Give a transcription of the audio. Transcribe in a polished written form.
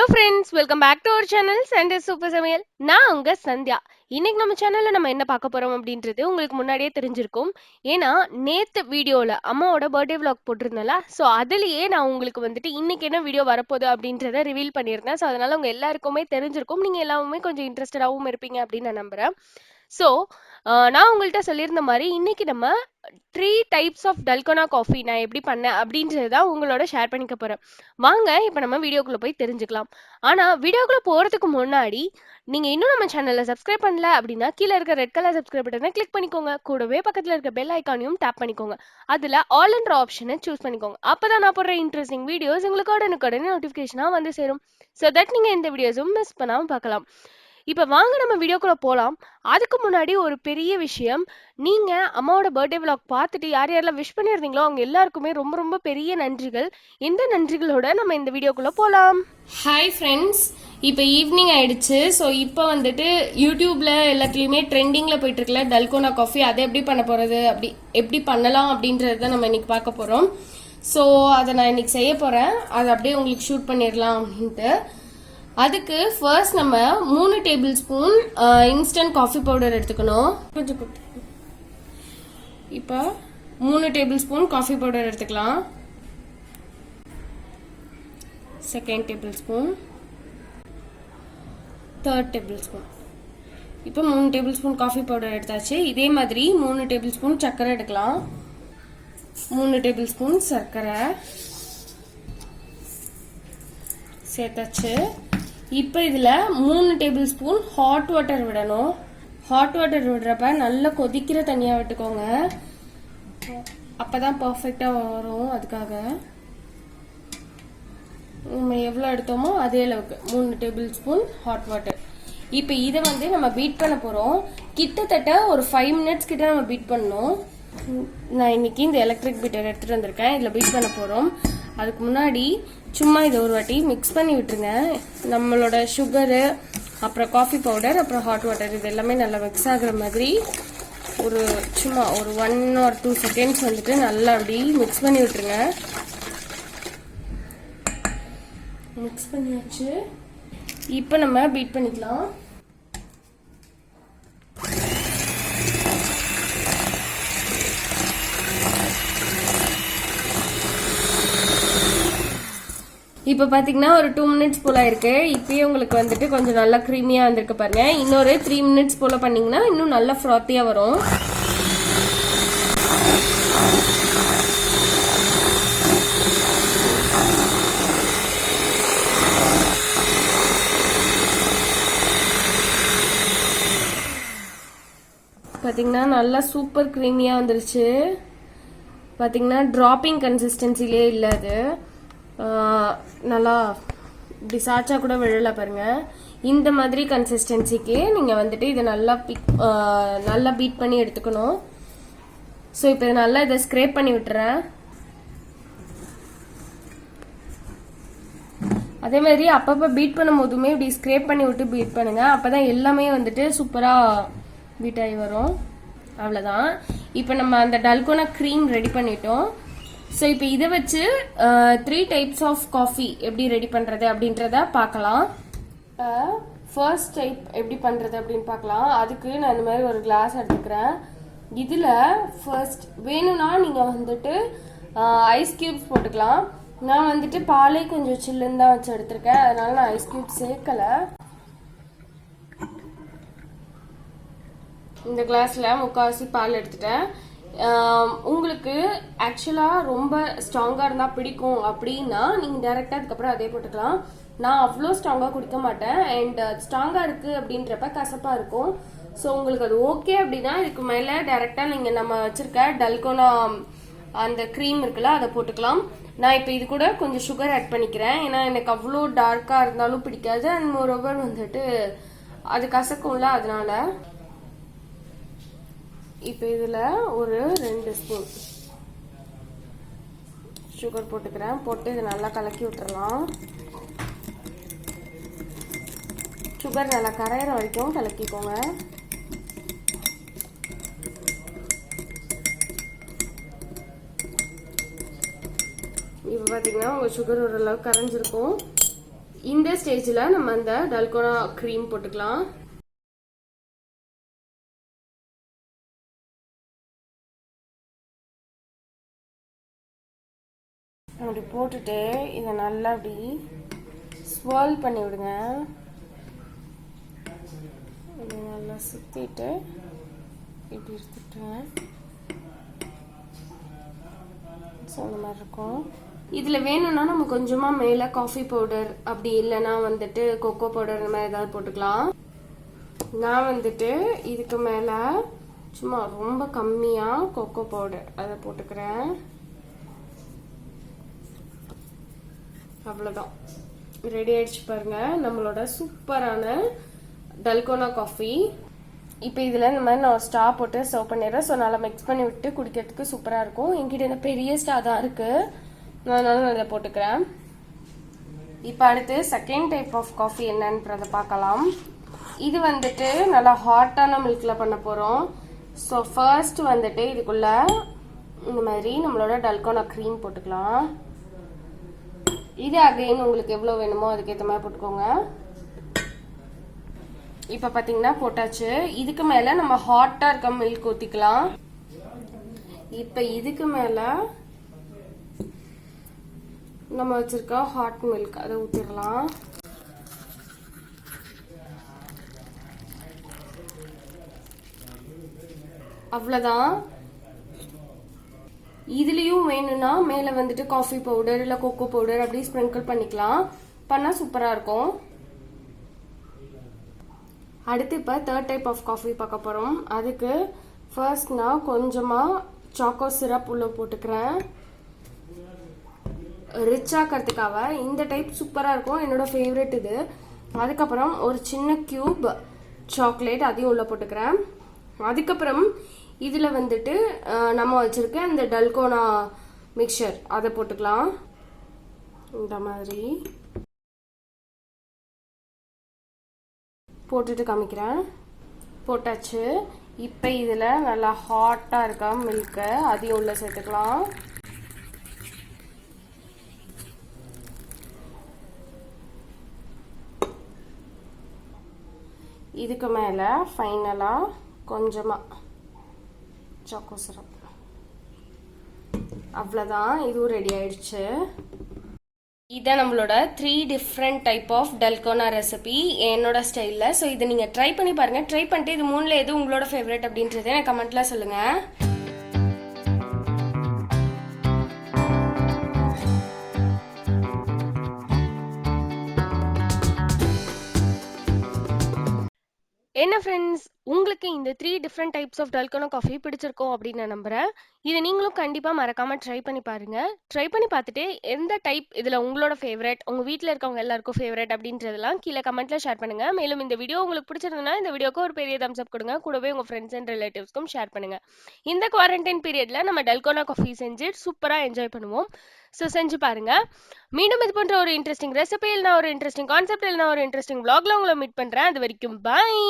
Hello friends, welcome back to our channel Sunday Super Samayal. நான் உங்க சந்தியா. இன்னைக்கு நம்ம சேனல்ல நம்ம என்ன பார்க்க போறோம் அப்படின்றது உங்களுக்கு முன்னாடியே தெரிஞ்சிருக்கும். ஏன்னா நேத்து வீடியோல அம்மாவோட பர்த்டே vlog போட்டிருந்தேன்ல. ஸோ அதுலயே நான் உங்களுக்கு வந்துட்டு இன்னைக்கு என்ன வீடியோ வரப்போகுது அப்படின்றத ரிவீல் பண்ணியிருந்தேன். ஸோ அதனால உங்க எல்லாருக்குமே தெரிஞ்சிருக்கும். நீங்க எல்லாருமே கொஞ்சம் இன்ட்ரெஸ்டடாகவும் இருப்பீங்க அப்படின்னு நான் நம்புறேன். ஸோ நான் உங்கள்கிட்ட சொல்லியிருந்த மாதிரி இன்னைக்கு நம்ம 3 டைப்ஸ் ஆஃப் டல்கோனா காஃபி நான் எப்படி பண்ணேன் அப்படின்றது தான் உங்களோட ஷேர் பண்ணிக்க போறேன். வாங்க இப்போ நம்ம வீடியோக்குள்ள போய் தெரிஞ்சுக்கலாம். ஆனா வீடியோக்குள்ள போறதுக்கு முன்னாடி நீங்க இன்னும் நம்ம சேனலை சப்ஸ்கிரைப் பண்ணல அப்படின்னா கீழே இருக்க ரெட் கலர் சப்ஸ்கிரைப் பட்டனை கிளிக் பண்ணிக்கோங்க. கூடவே பக்கத்துல இருக்க பெல் ஐக்கானையும் டேப் பண்ணிக்கோங்க. அதுல ஆல் என்ற ஆப்ஷனை சூஸ் பண்ணிக்கோங்க. அப்பதான் நான் போடுற இன்ட்ரெஸ்டிங் வீடியோஸ் உங்களுக்கு உடனுக்குடனே நோட்டிஃபிகேஷனா வந்து சேரும். ஸோ தட் நீங்க எந்த வீடியோஸும் மிஸ் பண்ணாம பார்க்கலாம். இப்ப வாங்க நம்ம வீடியோக்குள்ள போலாம். அதுக்கு முன்னாடி ஒரு பெரிய விஷயம், நீங்க அம்மாவோட பர்த்டே vlog பார்த்துட்டு யார் யாரெல்லாம் விஷ் பண்ணியிருந்தீங்களோ அவங்க எல்லாருக்குமே ரொம்ப ரொம்ப பெரிய நன்றிகள். இந்த நன்றிகளோட நம்ம இந்த வீடியோக்குள்ள போலாம். ஹாய் ஃப்ரெண்ட்ஸ், இப்போ ஈவினிங் ஆயிடுச்சு. ஸோ இப்போ வந்துட்டு யூடியூப்ல எல்லாத்துலேயுமே ட்ரெண்டிங்கில் போயிட்டு இருக்கல டல்கோனா காஃபி, அதை எப்படி பண்ண போகிறது, அப்படி எப்படி பண்ணலாம் அப்படின்றத நம்ம இன்னைக்கு பார்க்க போகிறோம். ஸோ அதை நான் இன்னைக்கு செய்ய போகிறேன். அதை அப்படியே உங்களுக்கு ஷூட் பண்ணிடலாம் அப்படின்ட்டு. அதுக்கு ஃபர்ஸ்ட் நம்ம 3 table spoon instant coffee powder எடுத்துக்கணும். இப்போ 3 டேபிள் ஸ்பூன் காஃபி பவுடர் எடுத்துக்கலாம். Second table spoon, third table spoon. இப்போ 3 டேபிள் ஸ்பூன் காஃபி பவுடர் எடுத்தாச்சு. இதே மாதிரி 3 டேபிள் ஸ்பூன் சர்க்கரை எடுக்கலாம். 3 டேபிள் ஸ்பூன் சர்க்கரை சேர்த்தாச்சு. இப்போ இதில் 3 டேபிள் ஸ்பூன் ஹாட் வாட்டர் விடணும். ஹாட் வாட்டர் விடுறப்ப நல்லா கொதிக்கிற தண்ணியாக விட்டுக்கோங்க, அப்போ தான் பர்ஃபெக்டாக வரும். அதுக்காக நம்ம எவ்வளோ எடுத்தோமோ அதே அளவுக்கு 3 டேபிள் ஸ்பூன் ஹாட் வாட்டர். இப்போ இதை வந்து நம்ம பீட் பண்ண போகிறோம். கிட்டத்தட்ட ஒரு 5 மினிட்ஸ் கிட்ட நம்ம பீட் பண்ணணும். நான் இன்னைக்கு இந்த எலக்ட்ரிக் பீட்டர் எடுத்துகிட்டு வந்திருக்கேன், இதில் பீட் பண்ண போகிறோம். அதுக்கு முன்னாடி சும்மா இதை ஒரு வாட்டி மிக்ஸ் பண்ணி விட்டுருங்க. நம்மளோட சுகரு, அப்புறம் காஃபி பவுடர், அப்புறம் ஹாட் வாட்டர், இது எல்லாமே நல்லா மிக்ஸ் ஆகுற மாதிரி ஒரு சும்மா ஒரு 1 or 2 செகண்ட்ஸ் வந்துட்டு நல்லா அப்படி மிக்ஸ் பண்ணி விட்டுருங்க. மிக்ஸ் பண்ணியாச்சு. இப்போ நம்ம பீட் பண்ணிக்கலாம். இப்போ பார்த்தீங்கன்னா ஒரு 2 மினிட்ஸ் போல் இருக்கு. இப்பயே உங்களுக்கு வந்துட்டு கொஞ்சம் நல்லா க்ரீமியாக வந்திருக்கு பாருங்க. இன்னொரு 3 மினிட்ஸ் போல் பண்ணிங்கன்னா இன்னும் நல்லா ஃப்ராத்தியாக வரும். பார்த்தீங்கன்னா நல்லா சூப்பர் க்ரீமியாக வந்துருச்சு. பார்த்தீங்கன்னா ட்ராப்பிங் கன்சிஸ்டன்சிலே இல்லை, அது நல்லா இப்படி சாச்சா கூட விழல பாருங்க. இந்த மாதிரி கன்சிஸ்டன்சிக்கு நீங்கள் வந்துட்டு இதை நல்லா பீட் பண்ணி எடுத்துக்கணும். ஸோ இப்போ நல்லா இதை ஸ்க்ரேப் பண்ணி விட்டுறேன். அதே மாதிரி அப்பப்போ பீட் பண்ணும் போதுமே இப்படி ஸ்க்ரேப் பண்ணி விட்டு பீட் பண்ணுங்க, அப்போதான் எல்லாமே வந்துட்டு சூப்பராக பீட் ஆகி வரும். அவ்வளோதான். இப்போ நம்ம அந்த டல்கோனா க்ரீம் ரெடி பண்ணிட்டோம். ஸோ இப்போ இதை வச்சு 3 டைப்ஸ் ஆஃப் காஃபி எப்படி ரெடி பண்ணுறது அப்படின்றத பார்க்கலாம். ஃபர்ஸ்ட் டைப் எப்படி பண்ணுறது அப்படின்னு பார்க்கலாம். அதுக்கு நான் இந்த மாதிரி ஒரு கிளாஸ் எடுத்துக்கிறேன். இதில் ஃபர்ஸ்ட் வேணும்னா நீங்கள் வந்துட்டு ஐஸ் கியூப்ஸ் போட்டுக்கலாம். நான் வந்துட்டு பாலே கொஞ்சம் சில்லுன்னு தான் வச்சு எடுத்திருக்கேன், அதனால நான் ஐஸ் கியூப் சேர்க்கலை. இந்த கிளாஸில் 3/4 பால் எடுத்துட்டேன். உங்களுக்கு ஆக்சுவலாக ரொம்ப ஸ்ட்ராங்காக இருந்தால் பிடிக்கும் அப்படின்னா நீங்கள் டேரெக்டாக அதுக்கப்புறம் அதே போட்டுக்கலாம். நான் அவ்வளோ ஸ்ட்ராங்காக குடிக்க மாட்டேன், அண்ட் ஸ்ட்ராங்காக இருக்குது அப்படின்றப்ப கசப்பாக இருக்கும். ஸோ உங்களுக்கு அது ஓகே அப்படின்னா இதுக்கு மேலே டேரெக்டாக நீங்கள் நம்ம வச்சுருக்க டல்கோனா அந்த க்ரீம் இருக்குல்ல அதை போட்டுக்கலாம். நான் இப்போ இது கூட கொஞ்சம் சுகர் ஆட் பண்ணிக்கிறேன், ஏன்னா எனக்கு அவ்வளோ டார்க்காக இருந்தாலும் பிடிக்காது. அண்ட் மோரோவர் வந்துட்டு அது கசக்கும்ல, அதனால. இப்போ இதில் ஒரு 2 ஸ்பூன் சுகர் போட்டுக்கிறேன். போட்டு இதை நல்லா கலக்கி விட்டுறலாம். சுகர் நல்லா கரையிற வரைக்கும் கலக்கிக்கோங்க. இப்போ பார்த்தீங்கன்னா உங்கள் சுகர் ஓரளவுக்கு கரைஞ்சிருக்கும். இந்த ஸ்டேஜில் நம்ம அந்த டல்கோனா க்ரீம் போட்டுக்கலாம். அப்படி போட்டுட்டு இதை நல்லா அப்படி ஸ்வால் பண்ணி விடுங்க. இது நல்லா சுற்றிட்டு இப்படி எடுத்துட்டேன். ஸோ அந்த மாதிரி இருக்கும். இதில் வேணும்னா நம்ம கொஞ்சமாக மேலே காஃபி பவுடர், அப்படி இல்லைன்னா வந்துட்டு கொக்கோ பவுடர் இந்த மாதிரி ஏதாவது போட்டுக்கலாம். நான் வந்துட்டு இதுக்கு மேலே சும்மா ரொம்ப கம்மியாக கொக்கோ பவுடர் அதை போட்டுக்கிறேன். அவ்வளோதான், ரெடி ஆயிடுச்சு பாருங்க நம்மளோட சூப்பரான டல்கோனா காஃபி. இப்போ இதில் இந்த மாதிரி நான் ஒரு ஸ்டா போட்டு சர்வ் பண்ணிடுறேன். ஸோ நல்லா மிக்ஸ் பண்ணி விட்டு குடிக்கிறதுக்கு சூப்பராக இருக்கும். என்கிட்ட இந்த பெரிய ஸ்டா தான் இருக்குது, அதனால நான் இதை போட்டுக்கிறேன். இப்போ அடுத்து செகண்ட் டைப் ஆஃப் காஃபி என்னன்றதை பார்க்கலாம். இது வந்துட்டு நல்லா ஹாட்டான மில்கில் பண்ண போகிறோம். ஸோ ஃபர்ஸ்ட் வந்துட்டு இதுக்குள்ளே இந்த மாதிரி நம்மளோட டல்கோனா க்ரீம் போட்டுக்கலாம். இது அகைன் உங்களுக்கு எவ்வளோ வேணுமோ அதுக்கேற்ற மாதிரி போட்டுக்கோங்க. இப்போ பார்த்தீங்கன்னா போட்டாச்சு. இதுக்கு மேலே நம்ம ஹாட்டாக இருக்க மில்க் ஊற்றிக்கலாம். இப்போ இதுக்கு மேலே நம்ம வச்சிருக்க ஹாட் மில்க் அதை ஊற்றிடலாம். அவ்வளோதான். இதுலேயும் வேணும்னா மேலே வந்துட்டு காஃபி பவுடர் இல்லை கோகோ பவுடர் அப்படி ஸ்ப்ரிங்கிள் பண்ணிக்கலாம். பண்ணால் சூப்பராக இருக்கும். அடுத்து இப்போ தேர்ட் டைப் ஆஃப் காஃபி பார்க்க போகிறோம். அதுக்கு ஃபர்ஸ்ட் நான் கொஞ்சமாக சாக்கோ சிரப் உள்ள போட்டுக்கிறேன், ரிச்சாக்கிறதுக்காக. இந்த டைப் சூப்பராக இருக்கும், என்னோட ஃபேவரெட் இது. அதுக்கப்புறம் ஒரு சின்ன கியூப் சாக்லேட் அதையும் உள்ள போட்டுக்கிறேன். அதுக்கப்புறம் இதில் வந்துட்டு நம்ம வச்சுருக்க இந்த டல்கோனா மிக்சர் அதை போட்டுக்கலாம். இந்த மாதிரி போட்டுட்டு காமிக்கிறேன். போட்டாச்சு. இப்போ இதில் நல்லா ஹாட்டாக இருக்க மில்கை அதையும் உள்ள சேர்த்துக்கலாம். இதுக்கு மேலே ஃபைனலாக கொஞ்சமாக சாக்கோ சிரப். அவ்வளோதான், இதுவும் ரெடி ஆயிடுச்சு. இதான் நம்மளோட 3 different type of dalgona recipe என்னோட ஸ்டைலில். ஸோ இதை நீங்கள் ட்ரை பண்ணி பாருங்கள். ட்ரை பண்ணிட்டு இது 3ல் எது உங்களோட ஃபேவரட் அப்படின்றத எனக்கு கமெண்ட்டில் சொல்லுங்கள். என்ன ஃப்ரெண்ட்ஸ், உங்களுக்கு இந்த 3 different types of dalgona coffee பிடிச்சிருக்கோம் அப்படின்னு நான் நம்புகிறேன். இதை நீங்களும் கண்டிப்பாக மறக்காமல் ட்ரை பண்ணி பாருங்கள். ட்ரை பண்ணி பார்த்துட்டு எந்த டைப் இதில் உங்களோட ஃபேவரட், உங்கள் வீட்டில் இருக்கவங்க எல்லாருக்கும் ஃபேவரட் அப்படின்றதெல்லாம் கீழே கமெண்ட்டில் ஷேர் பண்ணுங்கள். மேலும் இந்த வீடியோ உங்களுக்கு பிடிச்சிருந்ததுன்னா இந்த வீடியோக்கு ஒரு பெரிய தம்ஸ் அப் கொடுங்க. கூடவே உங்கள் ஃப்ரெண்ட்ஸ் அண்ட் ரிலேட்டிவ்ஸ்க்கும் ஷேர் பண்ணுங்கள். இந்த குவாரண்டைன் பீரியடில் நம்ம டல்கோனா காஃபி செஞ்சு சூப்பராக என்ஜாய் பண்ணுவோம். ஸோ செஞ்சு பாருங்கள். மீண்டும் இது போன்ற ஒரு இன்ட்ரெஸ்டிங் ரெசிபி இல்லைனா ஒரு இன்ட்ரெஸ்டிங் கான்செப்ட் இல்லைனா ஒரு இன்ட்ரெஸ்டிங் vlogல உங்களை மீட் பண்ணுறேன். அது வரைக்கும் பாய்.